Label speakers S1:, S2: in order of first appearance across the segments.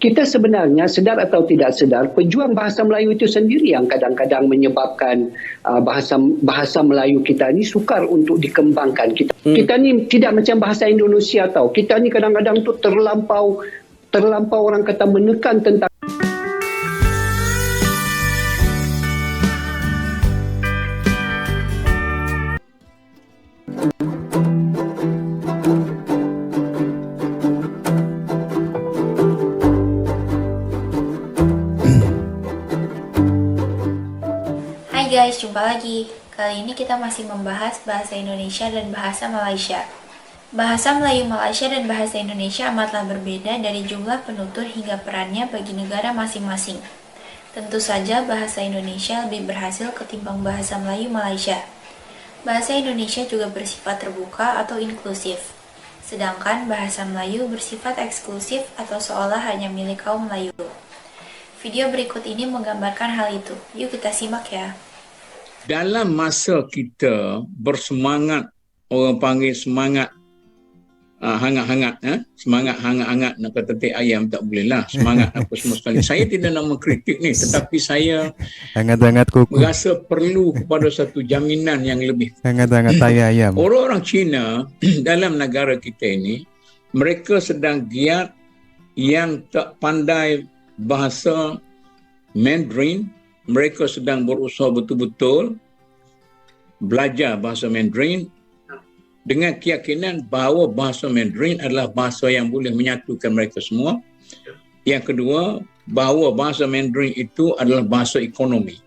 S1: kita sebenarnya sedar atau tidak sedar, pejuang bahasa Melayu itu sendiri yang kadang-kadang menyebabkan bahasa Melayu kita ni sukar untuk dikembangkan. Kita ni tidak macam bahasa Indonesia tau. Kita ni kadang-kadang tu terlampau orang kata menekan tentang
S2: Hai guys, jumpa lagi. Kali ini kita masih membahas bahasa Indonesia dan bahasa Malaysia. Bahasa Melayu Malaysia dan bahasa Indonesia amatlah berbeda dari jumlah penutur hingga perannya bagi negara masing-masing. Tentu saja bahasa Indonesia lebih berhasil ketimbang bahasa Melayu Malaysia. Bahasa Indonesia juga bersifat terbuka atau inklusif. Sedangkan bahasa Melayu bersifat eksklusif atau seolah hanya milik kaum Melayu. Video berikut ini menggambarkan hal itu. Yuk kita simak ya.
S3: Dalam masa kita bersemangat, orang panggil semangat hangat-hangat, semangat hangat-hangat nak kata teh ayam tak boleh lah, semangat apa semua sekali. Saya tidak nak mengkritik ni, tetapi saya
S4: hangat-hangat kuku,
S3: merasa perlu kepada satu jaminan yang lebih.
S4: Hangat-hangat tai ayam.
S3: Orang-orang Cina dalam negara kita ini, mereka sedang giat yang tak pandai bahasa Mandarin. Mereka sedang berusaha betul-betul belajar bahasa Mandarin dengan keyakinan bahawa bahasa Mandarin adalah bahasa yang boleh menyatukan mereka semua. Yang kedua, bahawa bahasa Mandarin itu adalah bahasa ekonomi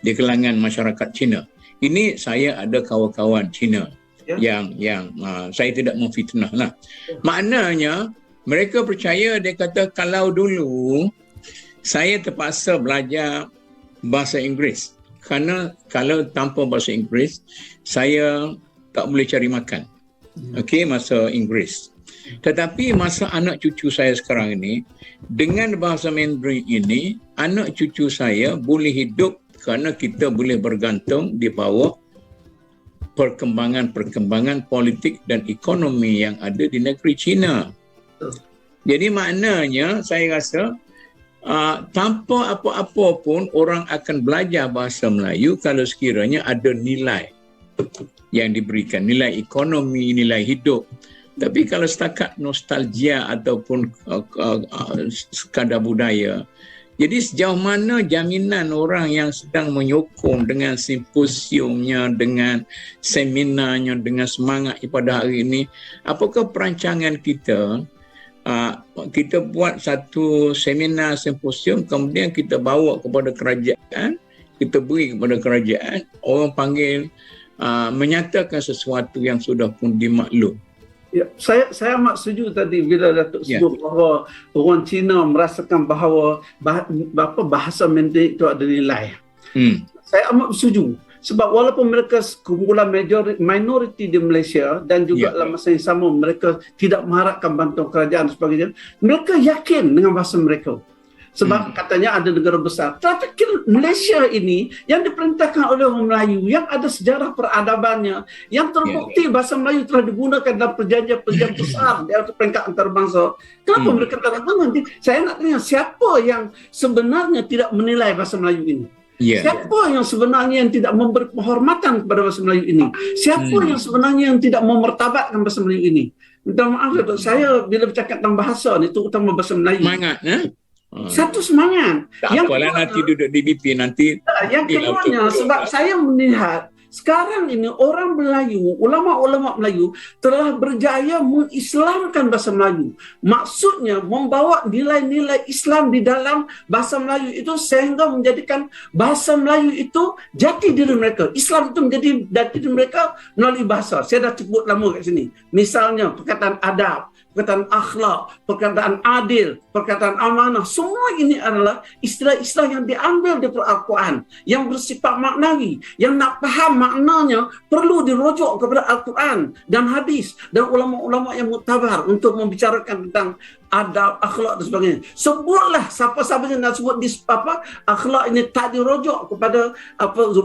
S3: di kalangan masyarakat Cina. Ini saya ada kawan-kawan Cina yang saya tidak memfitnah lah. Maknanya mereka percaya, dia kata kalau dulu saya terpaksa belajar bahasa Inggeris kerana kalau tanpa bahasa Inggeris saya tak boleh cari makan. Okey, masa Inggeris. Tetapi masa anak cucu saya sekarang ini, dengan bahasa Mandarin ini, anak cucu saya boleh hidup kerana kita boleh bergantung di bawah perkembangan politik dan ekonomi yang ada di negeri China. Jadi maknanya saya rasa tanpa apa-apa pun orang akan belajar bahasa Melayu kalau sekiranya ada nilai yang diberikan, nilai ekonomi, nilai hidup. Tapi kalau setakat nostalgia ataupun sekadar budaya, jadi sejauh mana jaminan orang yang sedang menyokong dengan simposiumnya, dengan seminarnya, dengan semangatnya pada hari ini, apakah perancangan kita buat satu seminar simposium, kemudian kita bawa kepada kerajaan, kita beri kepada kerajaan, orang panggil menyatakan sesuatu yang sudah pun dimaklum.
S5: Ya, saya amat setuju tadi bila Datuk sebut bahawa orang Cina merasakan bahawa bahasa Mandarin itu ada nilai. Saya amat setuju. Sebab walaupun mereka kumpulan minoriti di Malaysia dan juga dalam masa yang sama mereka tidak mengharapkan bantuan kerajaan dan sebagainya, mereka yakin dengan bahasa mereka. Sebab katanya ada negara besar. Tapi Malaysia ini yang diperintahkan oleh orang Melayu, yang ada sejarah peradabannya, yang terbukti bahasa Melayu telah digunakan dalam perjanjian-perjanjian besar di atas peringkat antarabangsa. Kenapa mereka tak nanti? Saya nak tanya, siapa yang sebenarnya tidak menilai bahasa Melayu ini? Siapa yang sebenarnya yang tidak memberi penghormatan kepada bahasa Melayu ini? Siapa yang sebenarnya yang tidak memertabatkan bahasa Melayu ini? Minta maaf, saya bila bercakap tentang bahasa ni, terutama bahasa Melayu.
S3: Semangat,
S5: satu semangat.
S3: Tak apalah, nanti duduk di BP nanti.
S5: Yang keduanya, sebab saya melihat sekarang ini orang Melayu, ulama-ulama Melayu telah berjaya mengislamkan bahasa Melayu. Maksudnya membawa nilai-nilai Islam di dalam bahasa Melayu itu sehingga menjadikan bahasa Melayu itu jati diri mereka. Islam itu menjadi jati diri mereka melalui bahasa. Saya dah sebut lama kat sini. Misalnya perkataan adab, perkataan akhlak, perkataan adil, perkataan amanah. Semua ini adalah istilah-istilah yang diambil dari Al-Quran, yang bersifat maknawi, yang nak faham maknanya perlu dirujuk kepada Al-Quran dan hadis dan ulama-ulama yang muktabar untuk membicarakan tentang adab, akhlak dan sebagainya. Sebutlah siapa-siapa yang nak sebut akhlak ini tak dirujuk kepada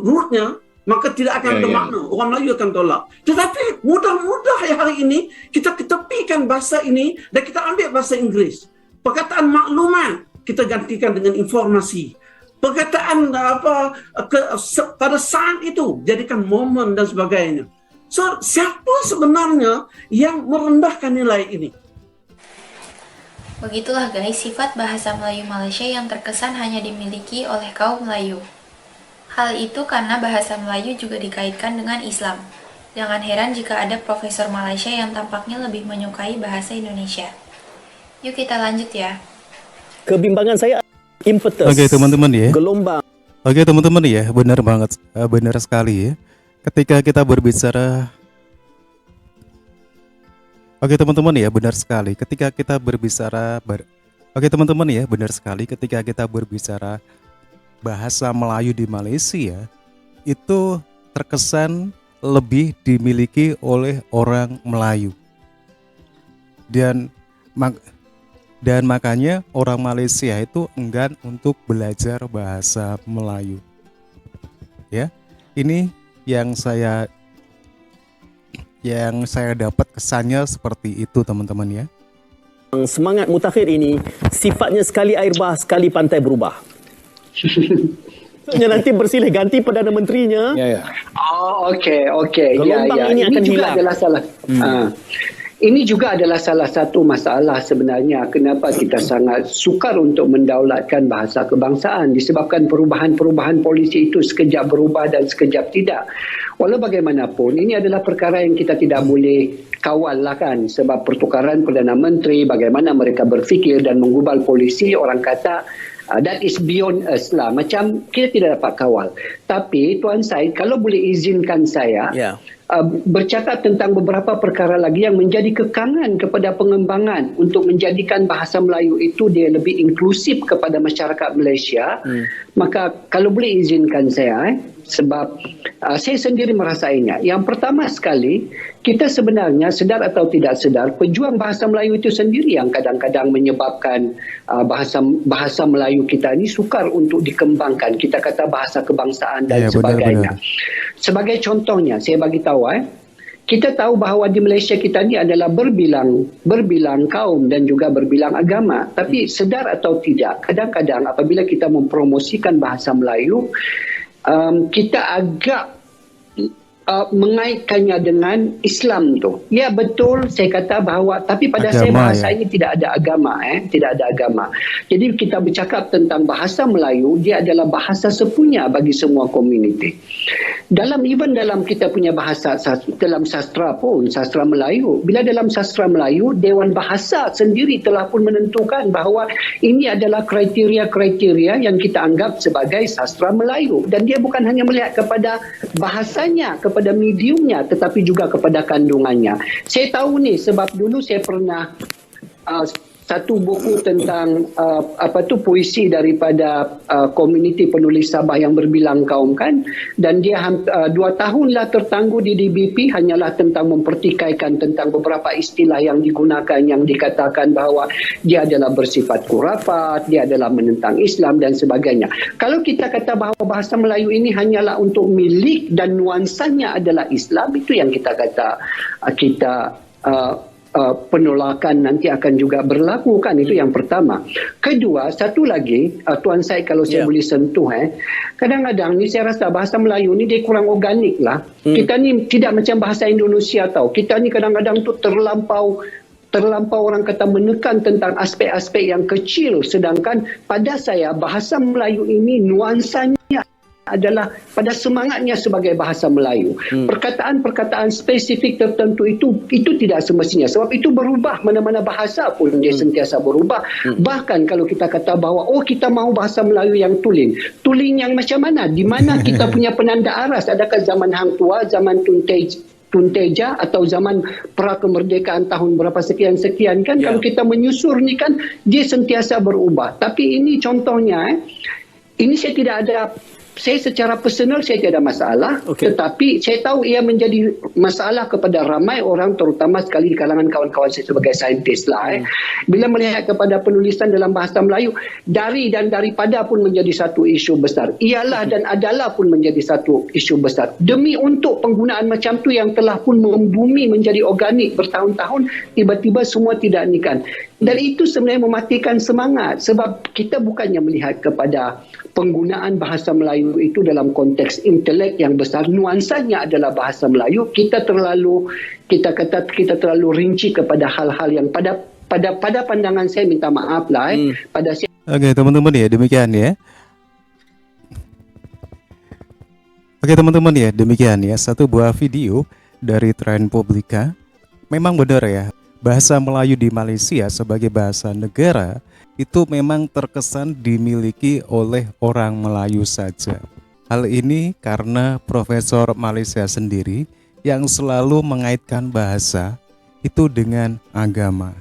S5: rootnya, maka tidak akan bermakna. Orang Melayu akan tolak. Tetapi mudah-mudah hari ini kita ketepikan bahasa ini dan kita ambil bahasa Inggeris. Perkataan maklumat, kita gantikan dengan informasi. Perkataan pada saat itu jadikan momen dan sebagainya. So, siapa sebenarnya yang merendahkan nilai ini?
S2: Begitulah guys, sifat bahasa Melayu Malaysia yang terkesan hanya dimiliki oleh kaum Melayu. Hal itu karena bahasa Melayu juga dikaitkan dengan Islam. Jangan heran jika ada profesor Malaysia yang tampaknya lebih menyukai bahasa Indonesia. Yuk kita lanjut ya.
S6: Kebimbangan saya impetus.
S4: Oke teman-teman ya.
S6: Gelombang.
S4: Oke teman-teman ya, benar banget, benar sekali ya. Ketika kita berbicara, oke teman-teman ya, benar sekali. Ketika kita berbicara, oke teman-teman ya, benar sekali. Ketika kita berbicara bahasa Melayu di Malaysia, itu terkesan lebih dimiliki oleh orang Melayu. Dan makanya orang Malaysia itu enggan untuk belajar bahasa Melayu. Ya, ini yang saya dapat kesannya seperti itu teman-teman ya.
S6: Semangat mutakhir ini sifatnya sekali air bah, sekali pantai berubah. Nanti bersilih ganti Perdana Menterinya.
S5: Ya.
S1: Oh, okey.
S6: Gelombang ini akan
S1: juga
S6: hilang.
S1: adalah salah. Ini juga adalah salah satu masalah sebenarnya kenapa kita sangat sukar untuk mendaulatkan bahasa kebangsaan, disebabkan perubahan-perubahan polisi itu sekejap berubah dan sekejap tidak. Walau bagaimanapun, ini adalah perkara yang kita tidak boleh kawal lah kan, sebab pertukaran Perdana Menteri, bagaimana mereka berfikir dan menggubal polisi, orang kata that is beyond us lah. Macam kita tidak dapat kawal. Tapi Tuan Syed, kalau boleh izinkan saya bercakap tentang beberapa perkara lagi yang menjadi kekangan kepada pengembangan untuk menjadikan bahasa Melayu itu dia lebih inklusif kepada masyarakat Malaysia. Maka kalau boleh izinkan saya, sebab saya sendiri merasainya. Yang pertama sekali, kita sebenarnya sedar atau tidak sedar, pejuang bahasa Melayu itu sendiri yang kadang-kadang menyebabkan bahasa Melayu kita ini sukar untuk dikembangkan. Kita kata bahasa kebangsaan dan sebagainya.
S4: Benar.
S1: Sebagai contohnya, saya bagi tahu kita tahu bahawa di Malaysia kita ni adalah berbilang kaum dan juga berbilang agama. Tapi sedar atau tidak, kadang-kadang apabila kita mempromosikan bahasa Melayu, kita agak mengaitkannya dengan Islam tu. Ya betul, saya kata bahawa tapi pada
S4: agama,
S1: saya bahasa
S4: ya.
S1: ini tidak ada agama, tidak ada agama. Jadi kita bercakap tentang bahasa Melayu, dia adalah bahasa sepunya bagi semua komuniti. Dalam kita punya bahasa, dalam sastra pun, sastra Melayu, bila dalam sastra Melayu, Dewan Bahasa sendiri telah pun menentukan bahawa ini adalah kriteria-kriteria yang kita anggap sebagai sastra Melayu. Dan dia bukan hanya melihat kepada bahasanya, kepada mediumnya, tetapi juga kepada kandungannya. Saya tahu ni sebab dulu saya pernah satu buku tentang puisi daripada komuniti penulis Sabah yang berbilang kaum kan, dan dia 2 tahunlah tertangguh di DBP hanyalah tentang mempertikaikan tentang beberapa istilah yang digunakan yang dikatakan bahawa dia adalah bersifat khurafat, dia adalah menentang Islam dan sebagainya. Kalau kita kata bahawa bahasa Melayu ini hanyalah untuk milik dan nuansanya adalah Islam, itu yang kita kata penolakan nanti akan juga berlaku kan, itu yang pertama. Kedua, satu lagi Tuan Syed kalau saya boleh sentuh, kadang-kadang ni saya rasa bahasa Melayu ni dia kurang organik lah. Kita ni tidak macam bahasa Indonesia tau. Kita ni kadang-kadang tu terlampau orang kata menekan tentang aspek-aspek yang kecil, sedangkan pada saya bahasa Melayu ini nuansanya adalah pada semangatnya sebagai bahasa Melayu. Perkataan-perkataan spesifik tertentu itu tidak semestinya, sebab itu berubah, mana-mana bahasa pun dia sentiasa berubah. Bahkan kalau kita kata bahawa kita mau bahasa Melayu yang tulen yang macam mana, di mana kita punya penanda aras, adakah zaman Hang Tua, zaman Tunteja atau zaman pra kemerdekaan tahun berapa sekian-sekian kan. Kalau kita menyusur ni kan dia sentiasa berubah. Tapi ini contohnya ini saya secara personal saya tidak ada masalah, tetapi saya tahu ia menjadi masalah kepada ramai orang, terutama sekali di kalangan kawan-kawan saya sebagai saintis lah. Bila melihat kepada penulisan dalam bahasa Melayu, dari dan daripada pun menjadi satu isu besar, ialah dan adalah pun menjadi satu isu besar. Demi untuk penggunaan macam tu yang telah pun membumi menjadi organik bertahun-tahun, tiba-tiba semua tidak ni kan. Dan itu sebenarnya mematikan semangat, sebab kita bukannya melihat kepada penggunaan bahasa Melayu itu dalam konteks intelek yang besar. Nuansanya adalah bahasa Melayu. Kita terlalu rinci kepada hal-hal yang pada pandangan saya, minta maaf lah pada saya.
S4: Oke teman-teman ya, demikian ya. Oke teman-teman ya, demikian ya satu buah video dari Trend Publika. Memang benar ya, bahasa Melayu di Malaysia sebagai bahasa negara itu memang terkesan dimiliki oleh orang Melayu saja. Hal ini karena Profesor Malaysia sendiri yang selalu mengaitkan bahasa itu dengan agama.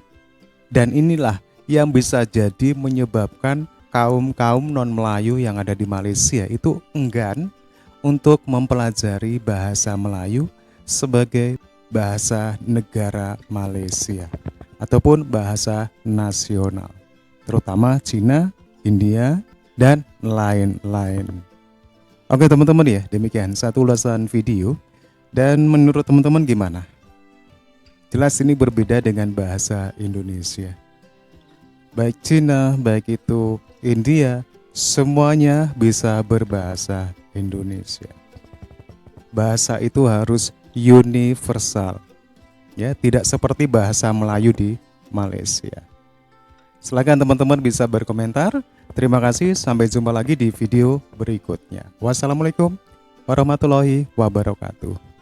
S4: Dan inilah yang bisa jadi menyebabkan kaum-kaum non-Melayu yang ada di Malaysia itu enggan untuk mempelajari bahasa Melayu sebagai bahasa negara Malaysia ataupun bahasa nasional, terutama Cina, India, dan lain-lain. Oke teman-teman ya, demikian satu ulasan video. Dan menurut teman-teman gimana? Jelas ini berbeda dengan bahasa Indonesia. Baik Cina, baik itu India, semuanya bisa berbahasa Indonesia. Bahasa itu harus universal, ya, tidak seperti bahasa Melayu di Malaysia. Silakan teman-teman bisa berkomentar. Terima kasih, sampai jumpa lagi di video berikutnya. Wassalamualaikum warahmatullahi wabarakatuh.